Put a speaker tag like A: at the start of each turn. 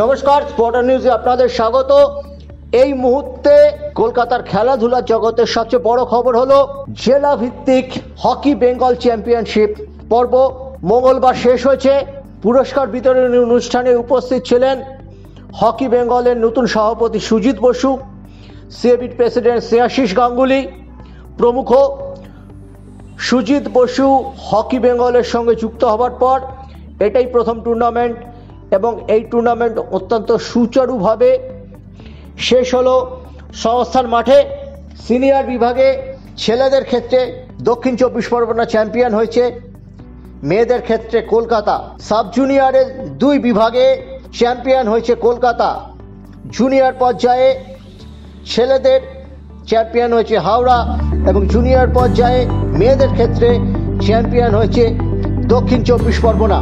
A: নমস্কার, স্পোর্টার নিউজে আপনাদের স্বাগত। এই মুহূর্তে কলকাতার খেলাধুলার জগতের সবচেয়ে বড় খবর হলো জেলা ভিত্তিক হকি বেঙ্গল চ্যাম্পিয়নশিপ পর্ব মঙ্গলবার শেষ হয়েছে। পুরস্কার বিতরণী অনুষ্ঠানে উপস্থিত ছিলেন হকি বেঙ্গলের নতুন সভাপতি সুজিত বসু, সিএবির প্রেসিডেন্ট শ্রেয়াশিস গাঙ্গুলি প্রমুখ। সুজিত বসু হকি বেঙ্গলের সঙ্গে যুক্ত হবার পর এটাই প্রথম টুর্নামেন্ট এবং এই টুর্নামেন্ট অত্যন্ত সুচারুভাবে শেষ হলো সংস্থার মাঠে। সিনিয়র বিভাগে ছেলেদের ক্ষেত্রে দক্ষিণ 24 পরগনা চ্যাম্পিয়ন হয়েছে, মেয়েদের ক্ষেত্রে কলকাতা। সাব জুনিয়রের দুই বিভাগে চ্যাম্পিয়ন হয়েছে কলকাতা। জুনিয়র পর্যায়ে ছেলেদের চ্যাম্পিয়ন হয়েছে হাওড়া এবং জুনিয়র পর্যায়ে মেয়েদের ক্ষেত্রে চ্যাম্পিয়ন হয়েছে দক্ষিণ 24 পরগনা।